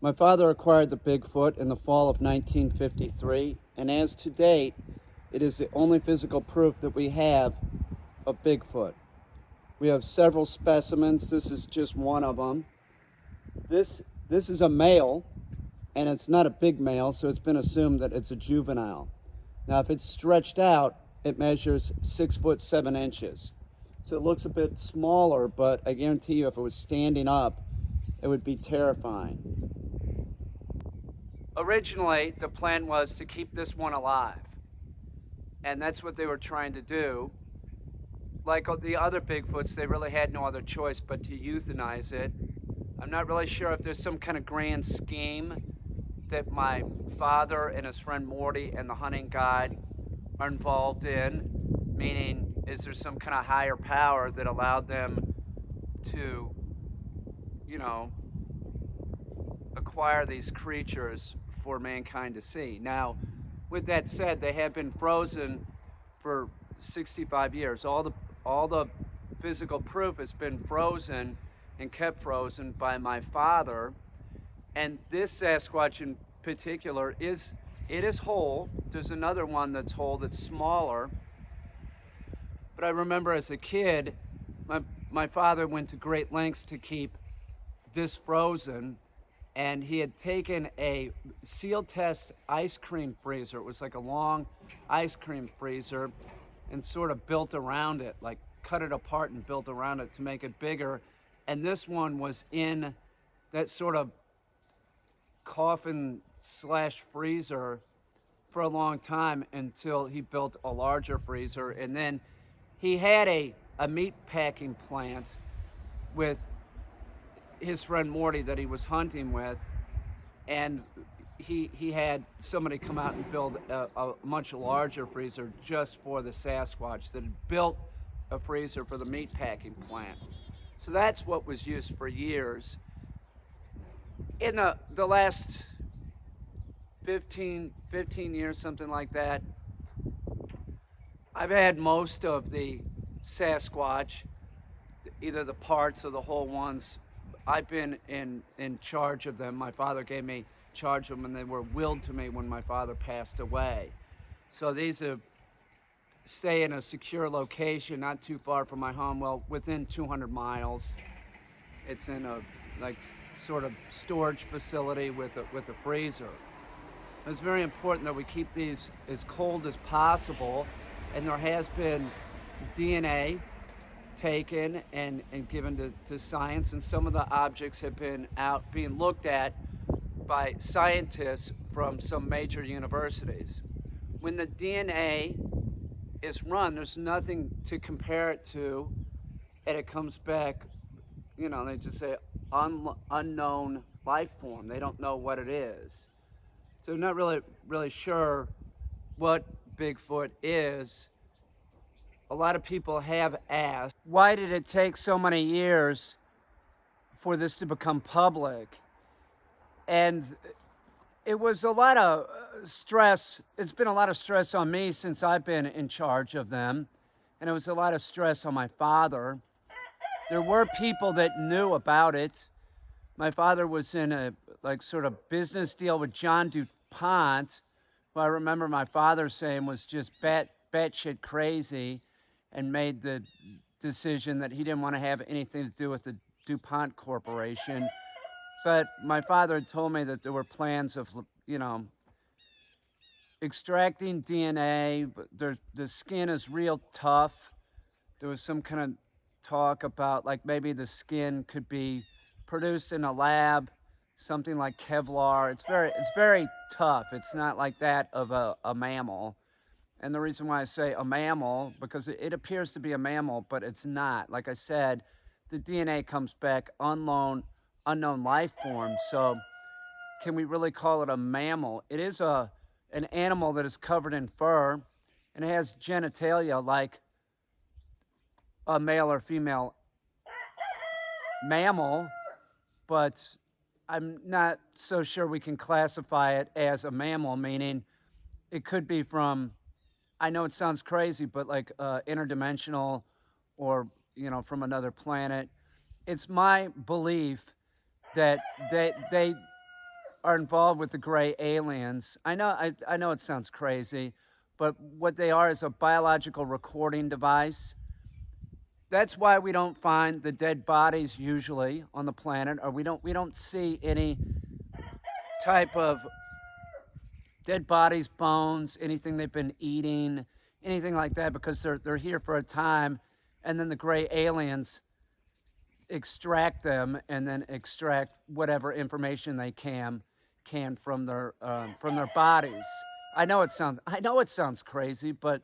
My father acquired the Bigfoot in the fall of 1953, and as to date, it is the only physical proof that we have of Bigfoot. We have several specimens. This is just one of them. This is a male, and it's not a big male, so it's been assumed that it's a juvenile. Now, if it's stretched out, it measures 6'7". So it looks a bit smaller, but I guarantee you if it was standing up, it would be terrifying. Originally, the plan was to keep this one alive, and that's what they were trying to do. Like the other Bigfoots, they really had no other choice but to euthanize it. I'm not really sure if there's some kind of grand scheme that my father and his friend Morty and the hunting guide are involved in, meaning is there some kind of higher power that allowed them to, acquire these creatures for mankind to see. Now, with that said, they have been frozen for 65 years. All the physical proof has been frozen and kept frozen by my father. And this Sasquatch in particular is whole. There's another one that's whole that's smaller. But I remember as a kid, my father went to great lengths to keep this frozen, and he had taken a seal test ice cream freezer. It was like a long ice cream freezer, and sort of built around it, like cut it apart and built around it to make it bigger. And this one was in that sort of coffin slash freezer for a long time until he built a larger freezer. And then he had a meat packing plant with his friend Morty that he was hunting with, and he had somebody come out and build a much larger freezer just for the Sasquatch that had built a freezer for the meat packing plant. So that's what was used for years. In the last 15 years, something like that, I've had most of the Sasquatch, either the parts or the whole ones. I've been in charge of them. My father gave me charge of them, and they were willed to me when my father passed away. So these stay in a secure location, not too far from my home. Well, within 200 miles. It's in a sort of storage facility with a freezer. It's very important that we keep these as cold as possible, and there has been DNA taken and given to science, and some of the objects have been out being looked at by scientists from some major universities. When the DNA is run, there's nothing to compare it to, and it comes back, they just say unknown life form. They don't know what it is. So they're not really sure what Bigfoot is. A lot of people have asked, why did it take so many years for this to become public? And it was a lot of stress. It's been a lot of stress on me since I've been in charge of them. And it was a lot of stress on my father. There were people that knew about it. My father was in a sort of business deal with John DuPont, who I remember my father saying was just batshit crazy, and made the decision that he didn't want to have anything to do with the DuPont Corporation. But my father had told me that there were plans of, extracting DNA. But the skin is real tough. There was some kind of talk about maybe the skin could be produced in a lab, something like Kevlar. It's very tough. It's not like that of a mammal. And the reason why I say a mammal, because it appears to be a mammal, but it's not. Like I said, the DNA comes back unknown life form. So can we really call it a mammal? It is an animal that is covered in fur, and it has genitalia like a male or female mammal, but I'm not so sure we can classify it as a mammal, meaning it could be from, I know it sounds crazy, but interdimensional, or from another planet. It's my belief that they are involved with the gray aliens, I know it sounds crazy, but what they are is a biological recording device. That's why we don't find the dead bodies usually on the planet, or we don't see any type of dead bodies, bones, anything they've been eating, anything like that, because they're here for a time, and then the gray aliens extract them and then extract whatever information they can from their bodies. I know it sounds crazy, but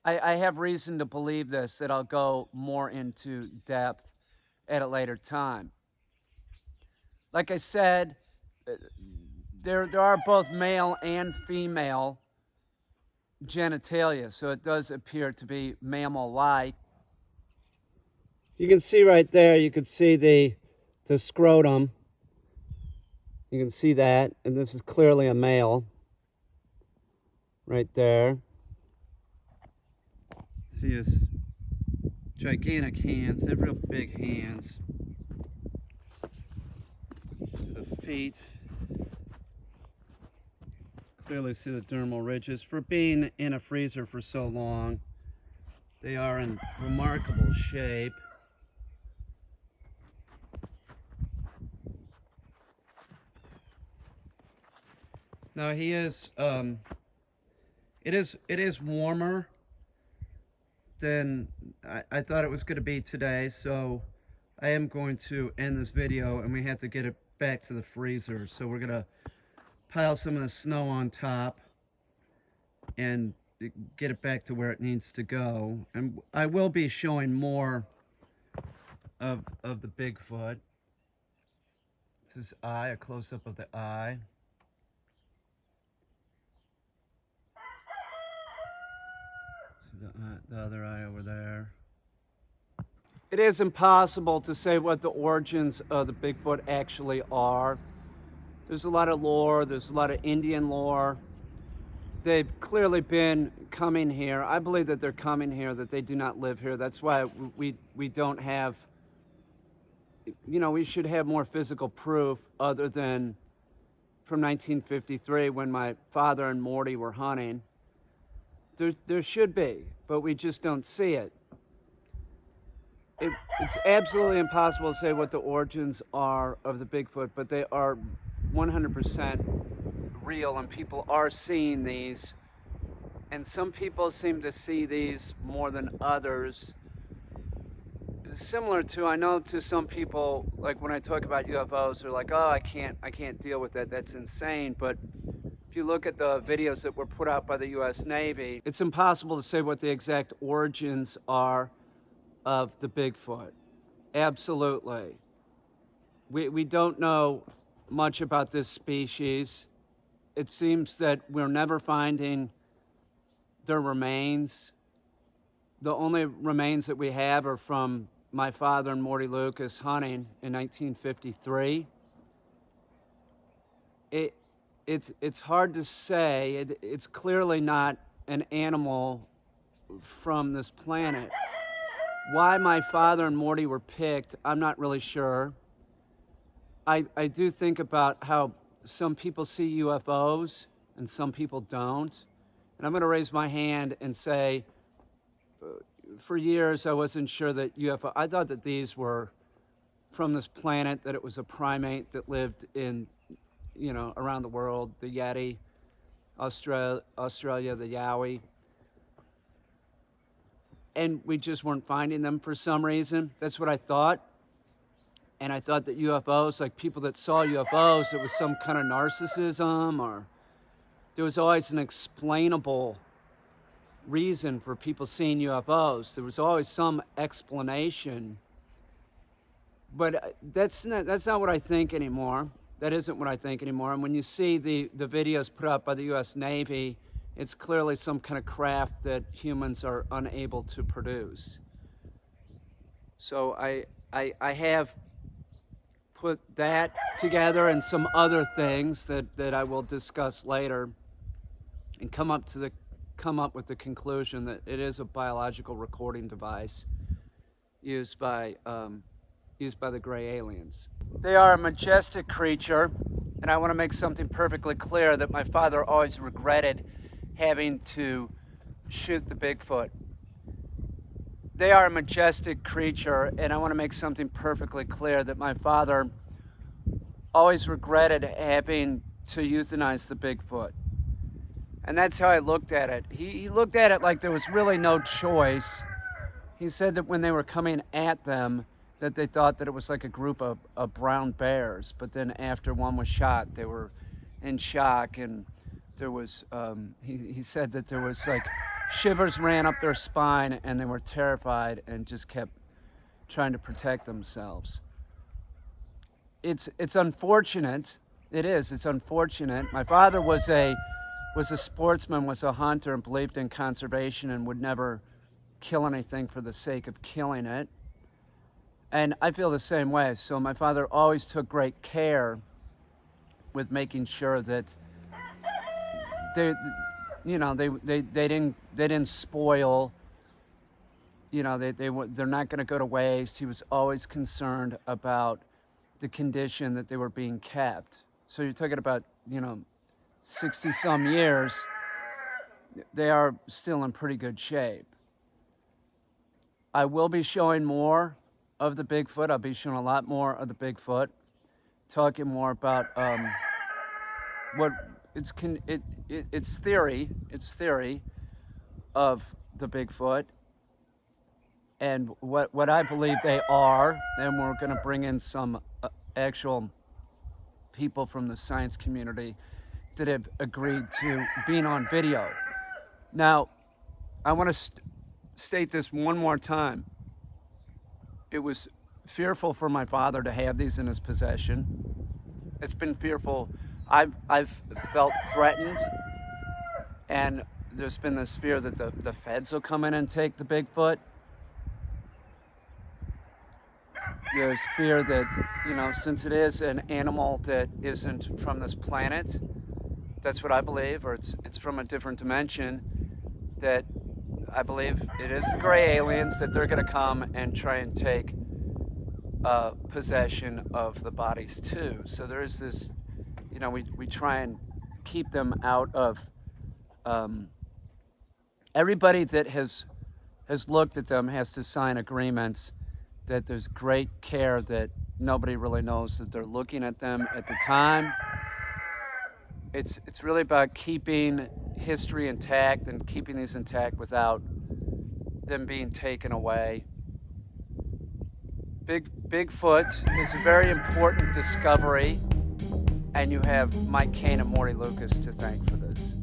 I have reason to believe this, that I'll go more into depth at a later time. Like I said, there are both male and female genitalia, so it does appear to be mammal-like. You can see right there, you can see the scrotum. You can see that, and this is clearly a male right there. See his gigantic hands, they have real big hands. The feet. Clearly see the dermal ridges. For being in a freezer for so long, they are in remarkable shape. Now he is, it is warmer than I thought it was going to be today, so I am going to end this video, and we have to get it back to the freezer. So we're going to pile some of the snow on top and get it back to where it needs to go. And I will be showing more of the Bigfoot. This is eye, a close-up of the eye. The other eye over there. It is impossible to say what the origins of the Bigfoot actually are. There's a lot of lore, there's a lot of Indian lore. They've clearly been coming here. I believe that they're coming here, that they do not live here. That's why we don't have, you know, we should have more physical proof other than from 1953 when my father and Morty were hunting. There should be, but we just don't see it. It's absolutely impossible to say what the origins are of the Bigfoot, but they are 100% real, and people are seeing these. And some people seem to see these more than others. Similar to, I know to some people, like when I talk about UFOs, they're like, oh, I can't deal with that, that's insane. But if you look at the videos that were put out by the US Navy, it's impossible to say what the exact origins are of the Bigfoot. Absolutely. We don't know much about this species. It seems that we're never finding their remains. The only remains that we have are from my father and Morty Lucas hunting in 1953. It's hard to say. It's clearly not an animal from this planet. Why my father and Morty were picked, I'm not really sure. I do think about how some people see UFOs and some people don't. And I'm going to raise my hand and say, for years I wasn't sure that UFO, I thought that these were from this planet, that it was a primate that lived in, you know, around the world, the Yeti, Australia, the Yowie. And we just weren't finding them for some reason. That's what I thought. And I thought that UFOs, like people that saw UFOs, it was some kind of narcissism, or there was always an explainable reason for people seeing UFOs. There was always some explanation. But that's not what I think anymore. That isn't what I think anymore. And when you see the videos put out by the US Navy, it's clearly some kind of craft that humans are unable to produce. So I have put that together and some other things that I will discuss later, and come up with the conclusion that it is a biological recording device used by the gray aliens. They are a majestic creature, And I want to make something perfectly clear that my father always regretted having to shoot the Bigfoot. They are a majestic creature, and I want to make something perfectly clear that my father always regretted having to euthanize the Bigfoot. And that's how I looked at it. He looked at it like there was really no choice. He said that when they were coming at them, that they thought that it was like a group of brown bears. But then after one was shot, they were in shock. And there was, he said that there was like shivers ran up their spine, and they were terrified and just kept trying to protect themselves. It's unfortunate. It is. It's unfortunate. My father was a sportsman, was a hunter, and believed in conservation and would never kill anything for the sake of killing it. And I feel the same way. So my father always took great care with making sure that they didn't spoil. They're not going to go to waste. He was always concerned about the condition that they were being kept. So you're talking about 60 some years. They are still in pretty good shape. I will be showing more of the Bigfoot. I'll be showing a lot more of the Bigfoot, talking more about what it's theory. It's theory of the Bigfoot and what I believe they are. And we're going to bring in some actual people from the science community that have agreed to being on video. Now, I want to state this one more time. It was fearful for my father to have these in his possession. It's been fearful. I've felt threatened, and there's been this fear that the feds will come in and take the Bigfoot. There's fear that, since it is an animal that isn't from this planet, that's what I believe, or it's from a different dimension, that I believe it is the gray aliens, that they're going to come and try and take possession of the bodies too. So there is this, we try and keep them out of, everybody that has looked at them has to sign agreements that there's great care, that nobody really knows that they're looking at them at the time. It's really about keeping history intact and keeping these intact without them being taken away. Bigfoot is a very important discovery, and you have Mike Caine and Morty Lucas to thank for this.